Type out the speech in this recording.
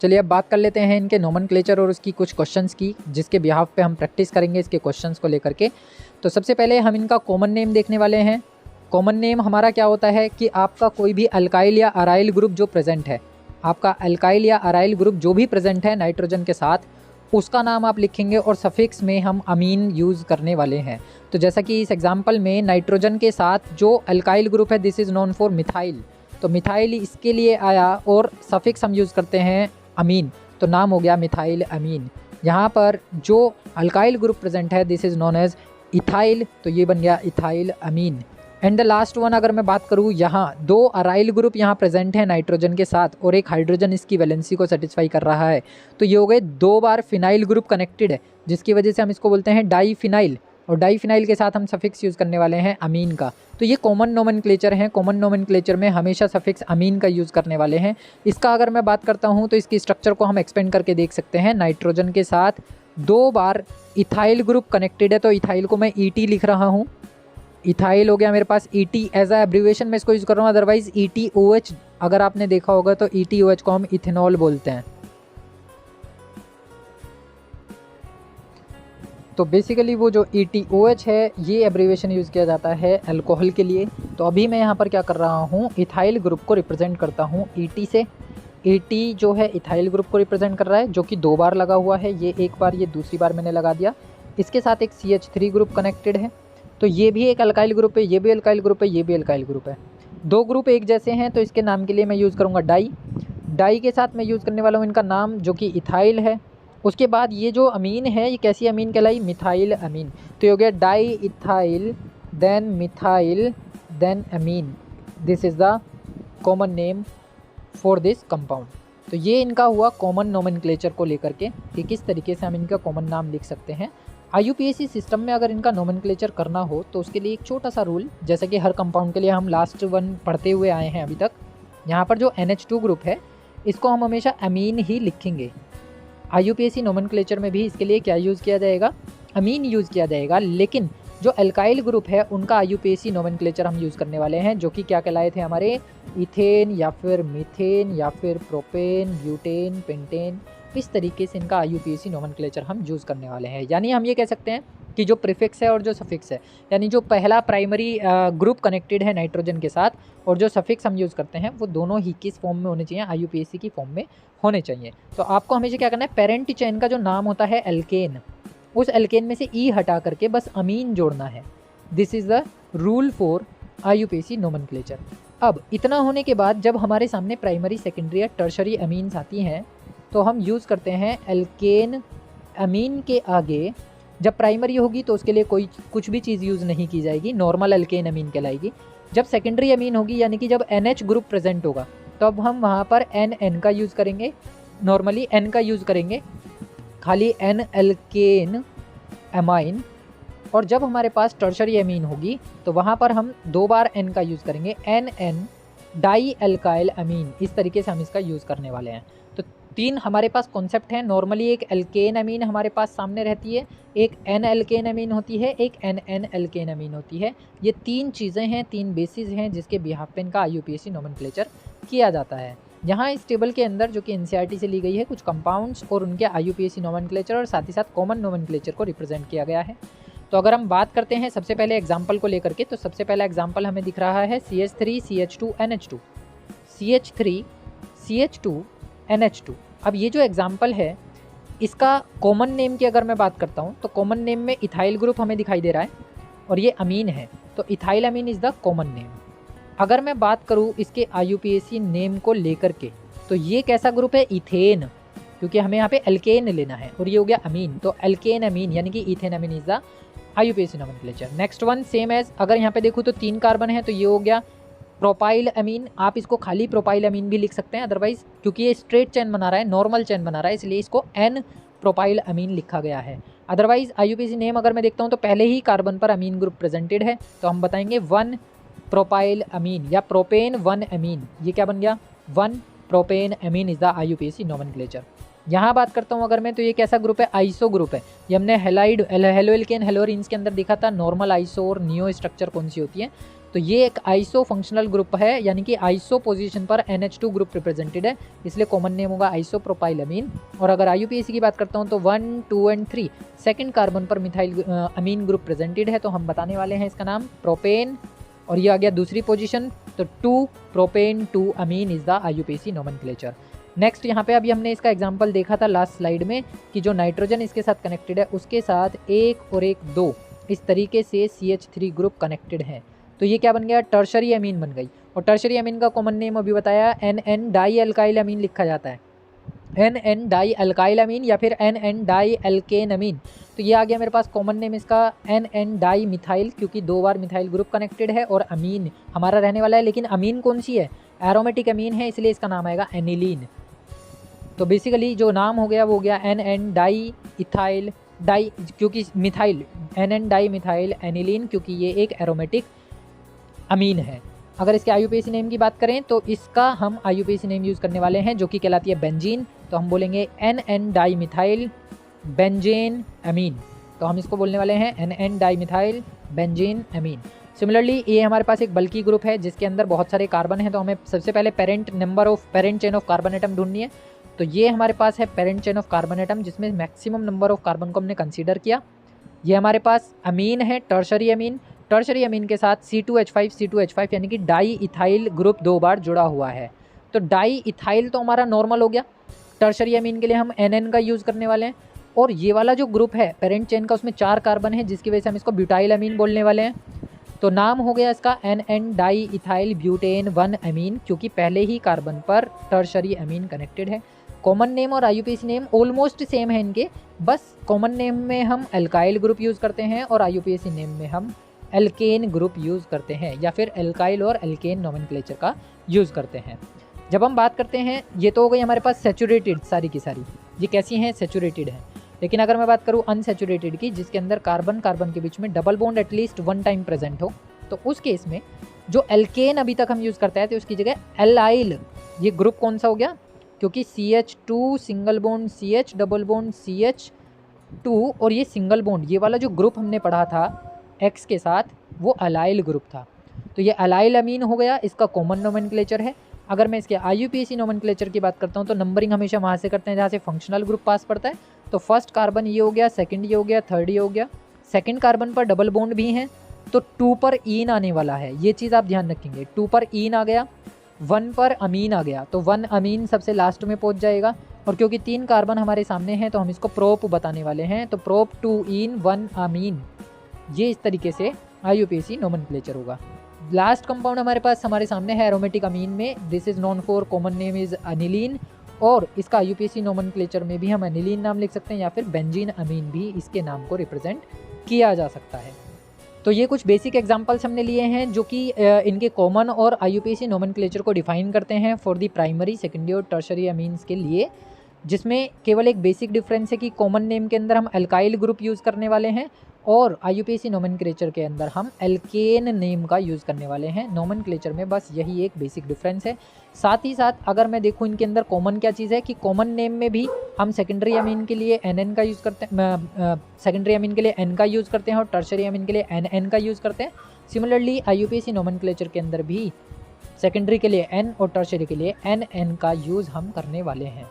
चलिए अब बात कर लेते हैं इनके नोमेनक्लेचर और उसकी कुछ क्वेश्चंस की, जिसके बिहाफ पे हम प्रैक्टिस करेंगे इसके क्वेश्चंस को लेकर के। तो सबसे पहले हम इनका कॉमन नेम देखने वाले हैं। कॉमन नेम हमारा क्या होता है कि आपका कोई भी अल्काइल या अराइल ग्रुप जो प्रेजेंट है, आपका अल्काइल या अराइल ग्रुप जो भी प्रेजेंट है नाइट्रोजन के साथ, उसका नाम आप लिखेंगे और सफिक्स में हम अमीन यूज़ करने वाले हैं। तो जैसा कि इस एग्जाम्पल में नाइट्रोजन के साथ जो अल्काइल ग्रुप है this is known for methyl, तो मिथाइल इसके लिए आया और सफिक्स हम यूज़ करते हैं अमीन, तो नाम हो गया मिथाइल अमीन। यहाँ पर जो अल्काइल ग्रुप प्रेजेंट है this is known as ethyl, तो ये बन गया ethyl amine. And the last one अगर मैं बात करूँ, यहाँ दो अराइल ग्रुप यहाँ प्रेजेंट है नाइट्रोजन के साथ और एक हाइड्रोजन इसकी वैलेंसी को सेटिस्फाई कर रहा है, तो ये हो गए 2 बार फिनाइल ग्रुप कनेक्टेड है, जिसकी वजह से हम इसको बोलते हैं डाईफिनाइल, और डाईफिनाइल के साथ हम सफिक्स यूज़ करने वाले हैं अमीन का। तो ये कॉमन नोमेनक्लेचर हैं, कॉमन नोमेनक्लेचर में हमेशा सफिक्स अमीन का यूज़ करने वाले हैं। इसका अगर मैं बात करता हूँ तो इसकी स्ट्रक्चर को हम एक्सपेंड करके देख सकते हैं। नाइट्रोजन के साथ 2 बार इथाइल ग्रुप कनेक्टेड है, तो इथाइल को मैं ET लिख रहा हूँ, इथाइल हो गया मेरे पास ET एज अ एब्रीवेशन में इसको यूज़ कर रहा हूँ। अदरवाइज ETOH अगर आपने देखा होगा तो ETOH को हम इथेनॉल बोलते हैं। तो बेसिकली वो जो ETOH है ये एब्रीवेशन यूज़ किया जाता है अल्कोहल के लिए। तो अभी मैं यहाँ पर क्या कर रहा हूँ, इथाइल ग्रुप को रिप्रेजेंट करता हूँ ET से। ET जो है इथाइल ग्रुप को रिप्रेजेंट कर रहा है, जो कि 2 बार लगा हुआ है, ये एक बार, ये दूसरी बार मैंने लगा दिया। इसके साथ एक CH3 ग्रुप कनेक्टेड है, तो ये भी एक अल्काइल ग्रुप है, ये भी अल्काइल ग्रुप है, ये भी अल्काइल ग्रुप है। 2 ग्रुप एक जैसे हैं, तो इसके नाम के लिए मैं यूज़ करूँगा डाई। डाई के साथ मैं यूज़ करने वाला हूँ इनका नाम जो कि इथाइल है। उसके बाद ये जो अमीन है ये कैसी अमीन कहलाई, मिथाइल अमीन। तो ये हो गया di ethyl then methyl then amine. This is the common name for this compound. तो ये इनका हुआ कॉमन नोमेनक्लेचर को लेकर के कि किस तरीके से हम इनका कॉमन नाम लिख सकते हैं। IUPAC सिस्टम में अगर इनका नोमेनक्लेचर करना हो तो उसके लिए एक छोटा सा रूल, जैसे कि हर कंपाउंड के लिए हम लास्ट वन पढ़ते हुए आए हैं अभी तक। यहाँ पर जो NH2 ग्रुप है इसको हम हमेशा अमीन ही लिखेंगे। IUPAC नोमेनक्लेचर में भी इसके लिए क्या यूज़ किया जाएगा, अमीन यूज़ किया जाएगा। लेकिन जो अल्काइल ग्रुप है उनका IUPAC नोमेनक्लेचर हम यूज़ करने वाले हैं, जो कि क्या कहलाए थे हमारे, इथेन या फिर मीथेन या फिर प्रोपेन, ब्यूटेन, पेंटेन। इस तरीके से इनका IUPAC नोमेनक्लेचर हम यूज़ करने वाले हैं। यानी हम ये कह सकते हैं कि जो प्रीफिक्स है और जो सफिक्स है, यानी जो पहला प्राइमरी ग्रुप कनेक्टेड है नाइट्रोजन के साथ और जो सफिक्स हम यूज़ करते हैं वो दोनों ही किस फॉर्म में होने चाहिए, IUPAC की फॉर्म में होने चाहिए। तो आपको हमेशा क्या करना है, पेरेंट चेन का जो नाम होता है एल्केन, उस एल्केन में से E हटा करके बस अमीन जोड़ना है। This is the rule for IUPAC nomenclature. अब इतना होने के बाद जब हमारे सामने प्राइमरी, सेकेंडरी या टर्शरी अमीन्स आती हैं तो हम यूज़ करते हैं एल्केन अमीन के आगे। जब प्राइमरी होगी तो उसके लिए कोई कुछ भी चीज़ यूज़ नहीं की जाएगी, नॉर्मल एल्केन अमीन कहलाएगी। जब सेकेंडरी अमीन होगी यानी कि जब NH ग्रुप प्रेजेंट होगा तो अब हम वहाँ पर NN का यूज़ करेंगे, नॉर्मली N का यूज़ करेंगे, खाली N एल्केन अमाइन। और जब हमारे पास टर्शरी अमीन होगी तो वहाँ पर हम 2 बार N का यूज़ करेंगे, NN डाई अल्काइल अमीन। इस तरीके से हम इसका यूज़ करने वाले हैं। तो 3 हमारे पास कॉन्सेप्ट हैं। नॉर्मली एक एल्केन अमीन हमारे पास सामने रहती है, एक N एल्केन अमीन होती है, एक NN एल्केन अमीन होती है। ये 3 चीज़ें हैं, 3 बेसिस हैं जिसके बिहाफ पे इनका IUPAC नोमेनक्लेचर किया जाता है। यहाँ इस टेबल के अंदर जो कि NCERT से ली गई है, कुछ कंपाउंड्स और उनके IUPAC नोमेनक्लेचर और साथ ही साथ कॉमन नोमेनक्लेचर को रिप्रेजेंट किया गया है। तो अगर हम बात करते हैं सबसे पहले एग्जाम्पल को लेकर के, तो सबसे पहला एग्जाम्पल हमें दिख रहा है CH3 CH2 NH2, CH3 CH2 NH2। अब ये जो एग्जाम्पल है इसका कॉमन नेम की अगर मैं बात करता हूँ तो कॉमन नेम में इथाइल ग्रुप हमें दिखाई दे रहा है और ये अमीन है, तो ethyl amine is the common name. अगर मैं बात करूँ इसके IUPAC नेम को लेकर के तो ये कैसा ग्रुप है, इथेन, क्योंकि हमें यहाँ पे एल्केन लेना है, और ये हो गया अमीन, तो एल्केन अमीन यानी कि ethane amine is the IUPAC nomenclature. Next one same as, अगर यहाँ पे देखूँ तो 3 कार्बन है तो ये हो गया प्रोपाइल अमीन। आप इसको खाली प्रोपाइल अमीन भी लिख सकते हैं, अदरवाइज क्योंकि ये स्ट्रेट चेन बना रहा है, नॉर्मल चेन बना रहा है, इसलिए इसको N प्रोपाइल अमीन लिखा गया है। अदरवाइज IUPAC नेम अगर मैं देखता हूँ तो पहले ही कार्बन पर अमीन ग्रुप प्रेजेंटेड है, तो हम बताएंगे 1 प्रोपाइल अमीन या प्रोपेन 1 अमीन। ये क्या बन गया, 1 propane amine is the IUPAC nomenclature. यहाँ बात करता हूँ अगर मैं, तो ये कैसा ग्रुप है, आइसो ग्रुप है। ये हमने हेलाइड हेलोएल्केन हेलोरिन्स के अंदर दिखा था, नॉर्मल आइसो और नियो स्ट्रक्चर कौन सी होती है, तो ये एक आइसो फंक्शनल ग्रुप है, यानी कि आइसो पोजीशन पर NH2 ग्रुप रिप्रेजेंटेड है, इसलिए कॉमन नेम होगा आइसोप्रोपाइल अमीन। और अगर IUPAC की बात करता हूँ तो 1, 2 एंड 3 सेकंड कार्बन पर मिथाइल अमीन ग्रुप प्रेजेंटेड है, तो हम बताने वाले हैं इसका नाम प्रोपेन। और ये आ गया दूसरी पोजीशन, तो 2 propane 2 amine is the IUPAC nomenclature. Next यहाँ पे अभी हमने इसका एग्जाम्पल देखा था लास्ट स्लाइड में कि जो नाइट्रोजन इसके साथ कनेक्टेड है उसके साथ 1 और 1 2 इस तरीके से CH3 ग्रुप कनेक्टेड है, तो ये क्या बन गया, टर्शरी अमीन बन गई। और टर्शरी अमीन का कॉमन नेम अभी बताया NN डाई अल्काइल अमीन लिखा जाता है, NN डाई अल्काइल अमीन या फिर NN डाई एल्केन अमीन। तो ये आ गया मेरे पास कॉमन नेम इसका NN डाई मिथाइल, क्योंकि 2 बार मिथाइल ग्रुप कनेक्टेड है और अमीन हमारा रहने वाला है, लेकिन अमीन कौन सी है, एरोमेटिक अमीन है, इसलिए इसका नाम आएगा एनिलीन। तो बेसिकली जो नाम हो गया वो हो गया NN डाई इथाइल डाई, क्योंकि methyl NN di methyl aniline, क्योंकि ये एक एरोमेटिक अमीन है। अगर इसके IUPAC नेम की बात करें तो इसका हम IUPAC नेम यूज़ करने वाले हैं जो कि कहलाती है बेंजीन, तो हम बोलेंगे NN डाई मिथाइल बेंजेन अमीन, तो हम इसको बोलने वाले हैं NN डाई मिथाइल बेंजीन अमीन। सिमिलरली ये हमारे पास एक बल्की ग्रुप है जिसके अंदर बहुत सारे कार्बन हैं, तो हमें सबसे पहले parent chain of carbon atom ढूंढनी है। तो ये हमारे पास है parent chain of carbon atom जिसमें मैक्सिमम नंबर ऑफ कार्बन को हमने कंसीडर किया। ये हमारे पास अमीन है टर्शरी अमीन, टर्शरी अमीन के साथ C2H5 यानी कि डाई इथाइल ग्रुप 2 बार जुड़ा हुआ है। तो डाई इथाइल तो हमारा नॉर्मल हो गया, टर्शरी अमीन के लिए हम NN का यूज़ करने वाले हैं। और ये वाला जो ग्रुप है पेरेंट चेन का, उसमें 4 कार्बन है जिसकी वजह से हम इसको ब्यूटाइल अमीन बोलने वाले हैं। तो नाम हो गया इसका NN डाई इथाइल ब्यूटेन 1 अमीन, क्योंकि पहले ही कार्बन पर टर्शरी अमीन कनेक्टेड है। कॉमन नेम और IUPAC नेम ऑलमोस्ट सेम है इनके, बस कॉमन नेम में हम एल्काइल ग्रुप यूज़ करते हैं और IUPAC नेम में हम एल्केन ग्रुप यूज़ करते हैं, या फिर एल्काइल और एल्केन नोमेनक्लेचर का यूज़ करते हैं। जब हम बात करते हैं, ये तो हो गई हमारे पास सैचुरेटेड, सारी की सारी ये कैसी हैं, सैचुरेटेड हैं। लेकिन अगर मैं बात करूँ अनसैचुरेटेड की, जिसके अंदर कार्बन कार्बन के बीच में double bond at least 1 time present हो, तो उस केस में जो एल्केन अभी तक हम यूज़ करते हैं तो उसकी जगह एलाइल, ये ग्रुप कौन सा हो गया, क्योंकि CH2 single bond CH double bond CH2 और ये सिंगल बॉन्ड, ये वाला जो ग्रुप हमने पढ़ा था X के साथ वो अलाइल ग्रुप था, तो ये अलाइल अमीन हो गया, इसका कॉमन नोमेनक्लेचर है। अगर मैं इसके IUPAC नोमेनक्लेचर की बात करता हूँ तो नंबरिंग हमेशा वहाँ से करते हैं जहाँ से फंक्शनल ग्रुप पास पड़ता है। तो फर्स्ट कार्बन ये हो गया, सेकंड ये हो गया, थर्ड ये हो गया। सेकंड कार्बन पर डबल बॉन्ड भी हैं तो 2 पर ईन आने वाला है, ये चीज़ आप ध्यान रखेंगे। 2 पर ईन आ गया, 1 पर अमीन आ गया, तो 1 अमीन सबसे लास्ट में पहुँच जाएगा। और क्योंकि 3 कार्बन हमारे सामने हैं तो हम इसको प्रोप बताने वाले हैं, तो प्रोप 2 ईन 1 अमीन, ये इस तरीके से IUPAC नोमेनक्लेचर होगा। लास्ट कंपाउंड हमारे पास हमारे सामने है एरोमेटिक अमीन में, this is known for common name is aniline, और इसका IUPAC नोमेनक्लेचर में भी हम अनिलीन नाम लिख सकते हैं या फिर बेंजीन अमीन भी इसके नाम को रिप्रेजेंट किया जा सकता है। तो ये कुछ बेसिक एग्जांपल्स हमने लिए हैं जो कि इनके कॉमन और IUPAC नोमेनक्लेचर को डिफाइन करते हैं फॉर दी प्राइमरी, सेकेंडरी और टर्शरी अमीन्स के लिए, जिसमें केवल एक बेसिक डिफरेंस है कि कॉमन नेम के अंदर हम एल्काइल ग्रुप यूज़ करने वाले हैं और IUPAC नोमेनक्लेचर के अंदर हम एल्केन नेम का यूज़ करने वाले हैं। नोमेनक्लेचर में बस यही एक बेसिक डिफरेंस है। साथ ही साथ अगर मैं देखूँ इनके अंदर कॉमन क्या चीज़ है कि कॉमन नेम में भी हम सेकेंडरी अमीन के लिए NN का यूज़ करते हैं, सेकेंडरी अमीन के लिए N का यूज़ करते हैं और टर्शरी अमीन के लिए NN का यूज़ करते हैं। सिमिलरली IUPAC नोमेनक्लेचर के अंदर भी सेकेंडरी के लिए N और टर्शरी के लिए NN का यूज़ हम करने वाले हैं।